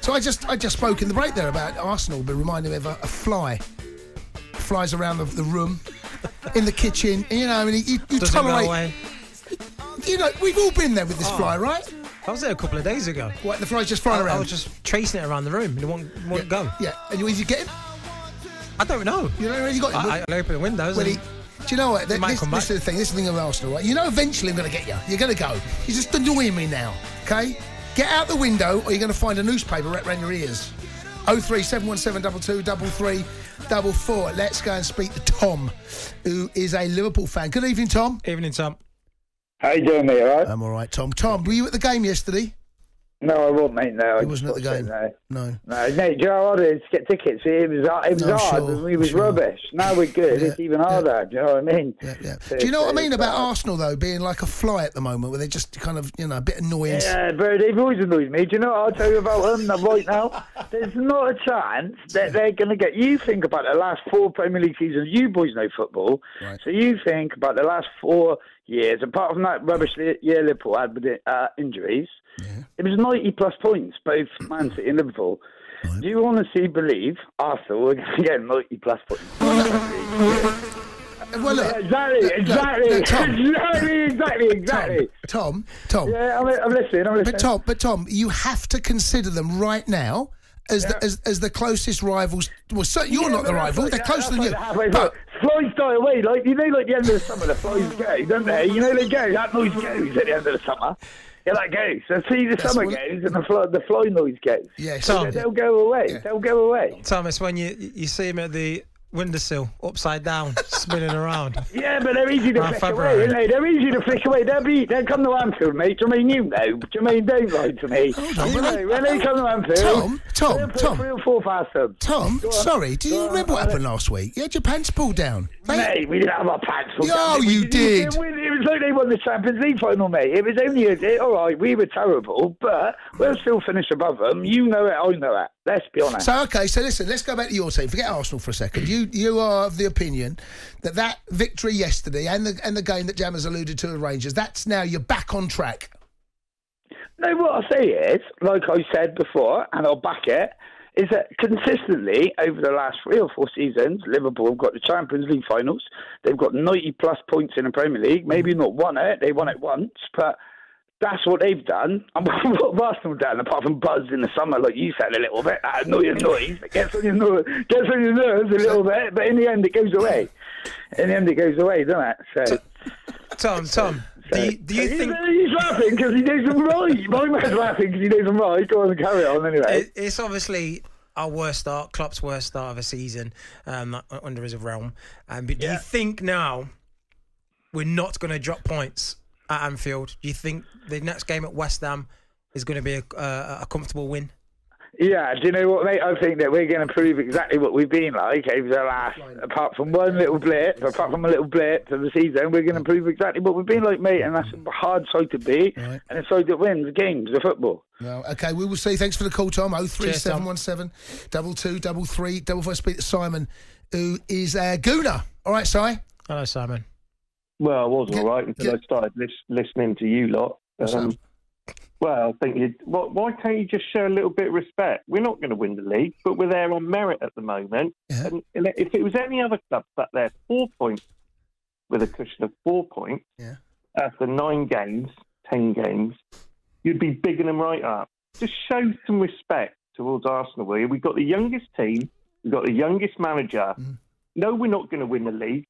So I just spoke in the break there about Arsenal, but reminding me of a fly. Flies around the room, in the kitchen, you know, and you tolerate. You know, we've all been there with this fly, right? I was there a couple of days ago. What, the fly's just flying around? I was just tracing it around the room and it won't go. Yeah, and you get him? I don't know. You don't know where you got him? I open the windows. Do you know what? This is the thing. This is the thing of Arsenal, right? You know, eventually I'm going to get you. You're going to go. You're just annoying me now, okay? Get out the window, or you're going to find a newspaper wrapped around your ears. 03717 22 33 Let's go and speak to Tom, who is a Liverpool fan. Good evening, Tom. Evening, Tom. How you doing, mate? All right? I'm all right, Tom. Tom, were you at the game yesterday? No, I wasn't, mate. No, he wasn't at the game. No, mate. Do you know how hard it is to get tickets? It was hard. Sure, It was rubbish. Now we're good. It's even harder. Do you know what I mean? Yeah. Do you know what I mean about Arsenal though, being like a fly at the moment, where they're just kind of, you know, a bit annoying? Yeah, but they've always annoyed me. Do you know what I'll tell you about them right now? There's not a chance that they're going to get. You think about the last 4 Premier League seasons. You boys know football, right. So you think about the last 4 years. Apart from that rubbish year Liverpool had with the injuries. Yeah. It was 90+ points, both Man City and Liverpool. Right. Do you honestly believe Arsenal are going to get 90+ points? Well, look, exactly. Tom. Yeah, I'm listening. But Tom, you have to consider them right now as the closest rivals. Well, so you're not the rival; they're closer than you. But flies die away, like the end of the summer. The flies go, don't they? You know they go. That noise goes at the end of the summer. Yeah, that goes. So see, the summer goes and the fly noise goes. Yeah, so they'll go away. Yeah. They'll go away. Thomas, when you see him at the windowsill, upside down, spinning around. Yeah, but they're easy to flick away, aren't they? They're easy to flick away. They'll come to Anfield, mate. Jermaine, you know. Jermaine, don't lie to me. Hold on, when they come to Anfield, Tom, 3 or 4 past them. Tom, sorry, do you remember what happened last week? You had your pants pulled down. Mate, we didn't have our pants pulled down. Oh, you did. It was like they won the Champions League final, mate. It was only all right, we were terrible, but we'll still finish above them. You know it, I know it. Let's be honest. So, okay, so listen, let's go back to your team. Forget Arsenal for a second. You are of the opinion that victory yesterday and the game that Jam has alluded to at Rangers, that's now you're back on track. No, what I'll say is, like I said before, and I'll back it, is that consistently over the last 3 or 4 seasons, Liverpool have got the Champions League finals. They've got 90+ points in the Premier League. Maybe not won it. They won it once, but that's what they've done. And what have Arsenal done, apart from buzz in the summer, like you said, a little bit, that annoying noise. It gets on your nerves a little bit, but in the end it goes away. In the end it goes away, doesn't it? So, Tom, do you think... He's laughing because he knows them right. My man's laughing because he knows them right. Go on and carry on anyway. It's obviously our worst start, Klopp's worst start of a season under his realm. But do you think now we're not going to drop points at Anfield? Do you think the next game at West Ham is going to be a comfortable win? Yeah, do you know what, mate? I think that we're going to prove exactly what we've been like over the last, apart from a little blip of the season, we're going to prove exactly what we've been like, mate, and that's a hard side to beat, right. And a side that wins games of football. Well, okay, we will see. Thanks for the call, Tom. 03717 2233 Speak to Simon, who is Gooner. All right, Si? Hello, Simon. Well, I was all right until I started listening to you lot. Well, I think why can't you just show a little bit of respect? We're not going to win the league, but we're there on merit at the moment. Yeah. And if it was any other club sat there 4 points with a cushion of 4 points after 9 games, 10 games, you'd be bigging them right up. Just show some respect towards Arsenal. We've got the youngest team, we've got the youngest manager. No, we're not going to win the league,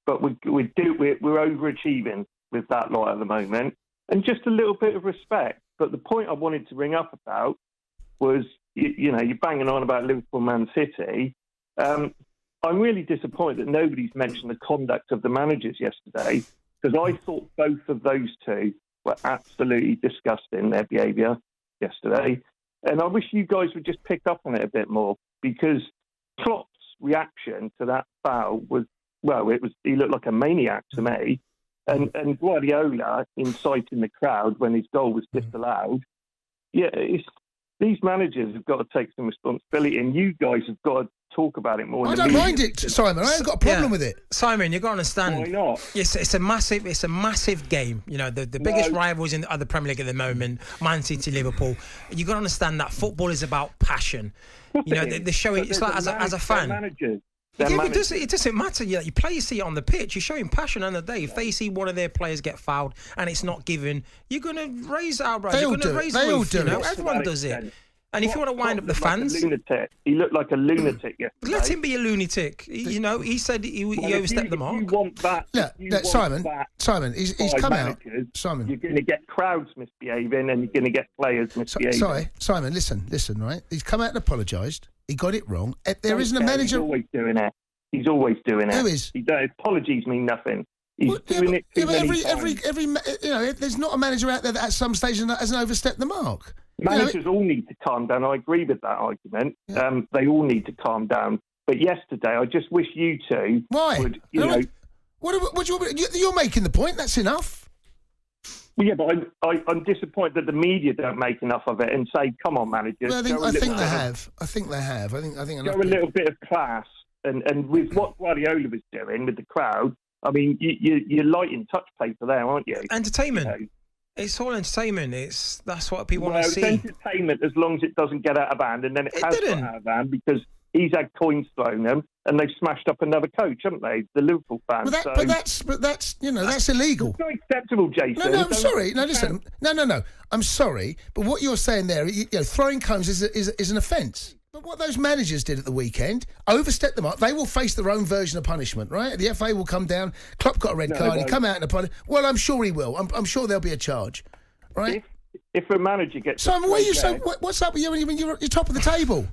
but we're overachieving with that lot at the moment. And just a little bit of respect. But the point I wanted to bring up about was, you're banging on about Liverpool, Man City. I'm really disappointed that nobody's mentioned the conduct of the managers yesterday, because I thought both of those two were absolutely disgusting, their behaviour yesterday. And I wish you guys would just pick up on it a bit more, because Klopp's reaction to that foul was, he looked like a maniac to me. And Guardiola inciting the crowd when his goal was disallowed. Yeah, these managers have got to take some responsibility, and you guys have got to talk about it more. I don't mind it, Simon. I ain't got a problem with it. Simon, you've got to understand. Why not? It's a massive game. You know, the biggest rivals in the Premier League at the moment, Man City, Liverpool. You've got to understand that football is about passion. You know, they're showing. It's like as a fan. It doesn't matter. You play, you see it on the pitch. You're showing passion on the day. If they see one of their players get fouled and it's not given, you're going to raise outright. You're going to raise the roof. Everyone does it. And if you want to wind up the fans, he looked like a lunatic yesterday. Let him be a lunatic. He said he overstepped the mark. You want that? Simon, he's come out. Simon, you're going to get crowds misbehaving, and you're going to get players misbehaving. Simon, listen, right? He's come out and apologised. He got it wrong. There isn't a manager. He's always doing it. He's always doing it. Who is? Apologies mean nothing. He's doing it too many times. There's not a manager out there that at some stage hasn't overstepped the mark. Managers all need to calm down. I agree with that argument. Yeah. They all need to calm down. But yesterday, I just wish you two would, What do you want? You're making the point. That's enough. Well, yeah, but I'm disappointed that the media don't make enough of it and say, "Come on, managers." Well, I think they have. I think show a little bit of class, and with what Guardiola was doing with the crowd. I mean, you're lighting touch paper there, aren't you? Entertainment. You know? It's all entertainment. That's what people want to see. It's entertainment as long as it doesn't get out of hand, and then it has got out of hand because he's had coins thrown them, and they've smashed up another coach, haven't they? The Liverpool fans. But that's illegal. It's not acceptable, Jason. No, I'm sorry. No, listen. No. I'm sorry, but what you're saying there, throwing cones is an offence. But what those managers did at the weekend, overstepped the mark. They will face their own version of punishment, right? The FA will come down. Klopp got a red card. He come out and apologize. Well, I'm sure he will. I'm sure there'll be a charge, right? If a manager gets... Simon, what's up with you when you're top of the table?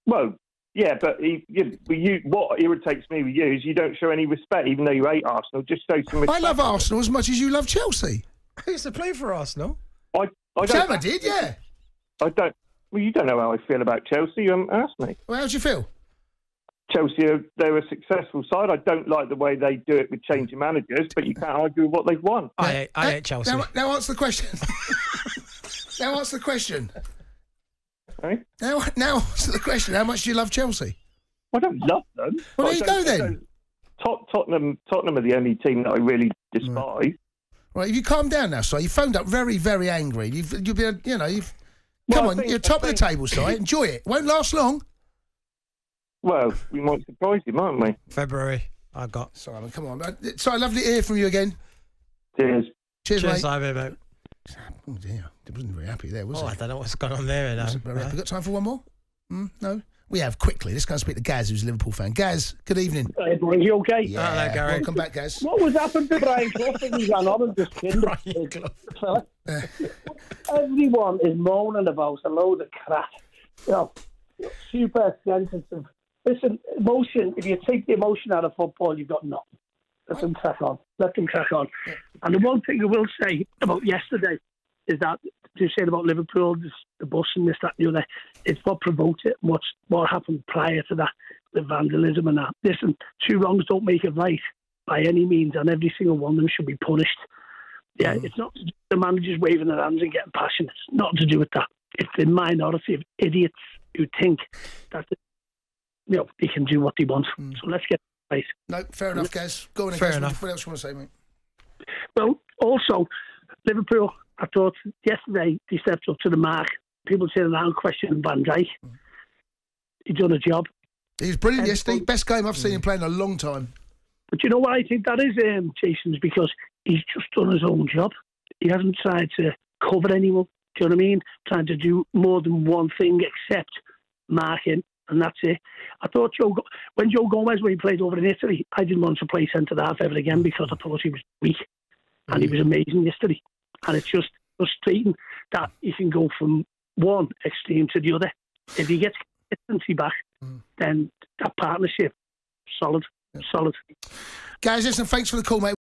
Well, yeah, but what irritates me with you is you don't show any respect, even though you hate Arsenal. Just show some respect. I love Arsenal as much as you love Chelsea. I used to play for Arsenal. Sam, I did, yeah. I don't... Well, you don't know how I feel about Chelsea. You haven't asked me. Well, how do you feel? Chelsea, they're a successful side. I don't like the way they do it with changing managers, but you can't argue with what they've won. I hate Chelsea. Now answer the question. Now answer the question. Sorry? Now answer the question. How much do you love Chelsea? I don't love them. Well, there you go then. Tottenham are the only team that I really despise. Right, if you calm down now, so you phoned up very, very angry. You've been, Come on, you're top of the table, Si. Enjoy it. Won't last long. Well, we might surprise you, mightn't we? February, I got. Simon, come on. Si, lovely to hear from you again. Cheers. Cheers, mate. Simon, mate. Oh, dear. I wasn't very happy there, was he? I don't know what's going on there. Have we got time for one more? No? We have, quickly. Let's go and speak to Gaz, who's a Liverpool fan. Gaz, good evening. Hey, boys, you okay? Yeah. Hello, Gary. Welcome back, Gaz. What was happened to Brian Clough when he ran on and just pinned him? Everyone is moaning about a load of crap. Super sensitive. Listen, emotion, if you take the emotion out of football, you've got nothing. Let them crack on. And the one thing I will say about yesterday is that, you said about Liverpool, the bus and this, that, and the other, it's what provoked it, what happened prior to that, the vandalism and that. Listen, two wrongs don't make it right by any means, and every single one of them should be punished. Yeah, It's not the managers waving their hands and getting passionate. It's not to do with that. It's the minority of idiots who think that they can do what they want. So let's get it right. No, fair enough, Gaz. Go on, fair Gaz. enough. What else do you want to say, mate? Well, also, Liverpool, I thought yesterday they stepped up to the mark. People saying around questioning Van Dijk. He done a job. He was brilliant yesterday. Best game I've seen him play in a long time. But you know what I think that is, Jason, is because he's just done his own job. He hasn't tried to cover anyone. Do you know what I mean? Trying to do more than one thing except marking, and that's it. I thought when Joe Gomez, when he played over in Italy, I didn't want to play centre-half ever again because I thought he was weak. And he was amazing yesterday. And it's just frustrating that you can go from one extreme to the other. If he gets consistency back, then that partnership, solid. Guys, listen, thanks for the call, mate.